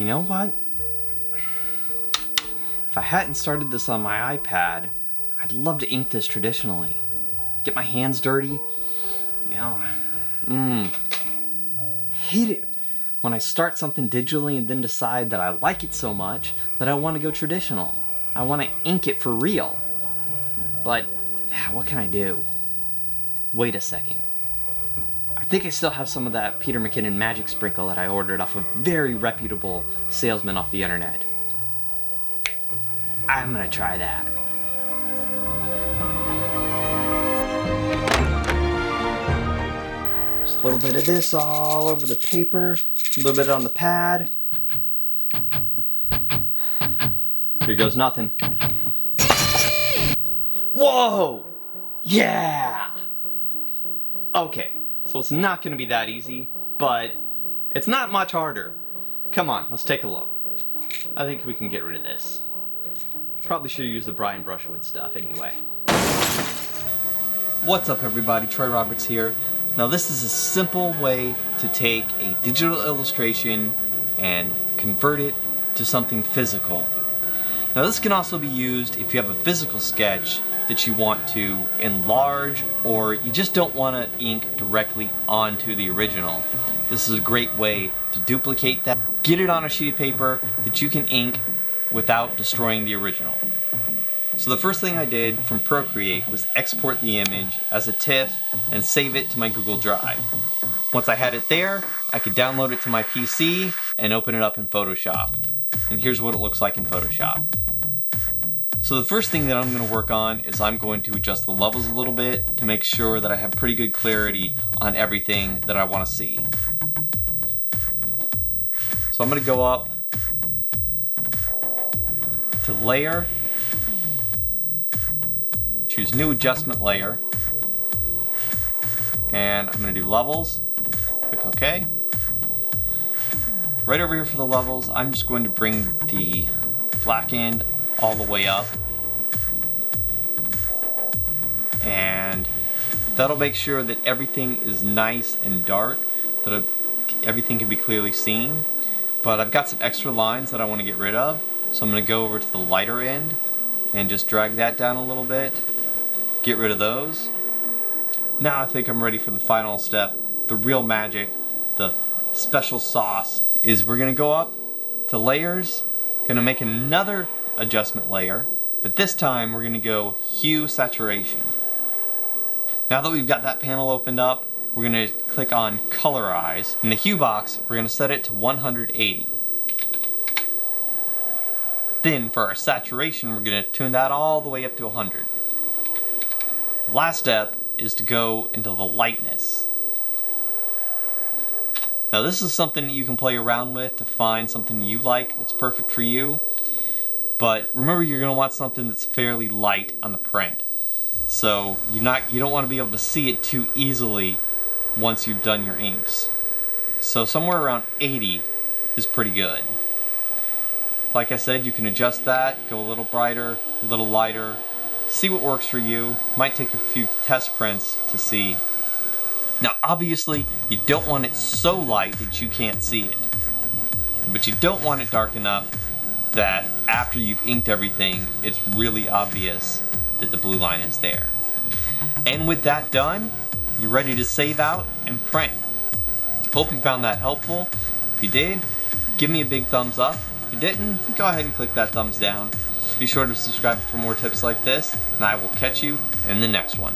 You know what? If I hadn't started this on my iPad, I'd love to ink this traditionally. Get my hands dirty. You know, hate it when I start something digitally and then decide that I like it so much that I want to go traditional. I want to ink it for real. But what can I do? Wait a second. I think I still have some of that Peter McKinnon magic sprinkle that I ordered off a very reputable salesman off the internet. I'm gonna try that. Just a little bit of this all over the paper, a little bit on the pad. Here goes nothing. Whoa! Yeah! Okay, so it's not gonna be that easy, but it's not much harder. Come on, let's take a look. I think we can get rid of this. Probably should have used the Brian Brushwood stuff anyway. What's up everybody, Troy Roberts here. Now this is a simple way to take a digital illustration and convert it to something physical. Now this can also be used if you have a physical sketch that you want to enlarge or you just don't want to ink directly onto the original. This is a great way to duplicate that, get it on a sheet of paper that you can ink without destroying the original. So the first thing I did from Procreate was export the image as a TIFF and save it to my Google Drive. Once I had it there, I could download it to my PC and open it up in Photoshop. And here's what it looks like in Photoshop. So the first thing that I'm going to work on is I'm going to adjust the levels a little bit to make sure that I have pretty good clarity on everything that I want to see. So I'm going to go up to layer, choose new adjustment layer, and I'm going to do levels, click OK. Right over here for the levels, I'm just going to bring the black end all the way up, and that'll make sure that everything is nice and dark, that everything can be clearly seen. But I've got some extra lines that I want to get rid of. So I'm going to go over to the lighter end and just drag that down a little bit, get rid of those. Now I think I'm ready for the final step. The real magic, the special sauce, is we're going to go up to layers, going to make another adjustment layer, but this time we're going to go hue saturation. Now that we've got that panel opened up, we're going to click on colorize. In the hue box, we're going to set it to 180. Then for our saturation, we're going to tune that all the way up to 100. Last step is to go into the lightness. Now this is something that you can play around with to find something you like that's perfect for you. But remember, you're going to want something that's fairly light on the print. So you don't want to be able to see it too easily once you've done your inks. So somewhere around 80 is pretty good. Like I said, you can adjust that, go a little brighter, a little lighter, see what works for you. Might take a few test prints to see. Now obviously, you don't want it so light that you can't see it. But you don't want it dark enough that after you've inked everything, it's really obvious that the blue line is there. And with that done, you're ready to save out and print. Hope you found that helpful. If you did, give me a big thumbs up. If you didn't, go ahead and click that thumbs down. Be sure to subscribe for more tips like this, and I will catch you in the next one.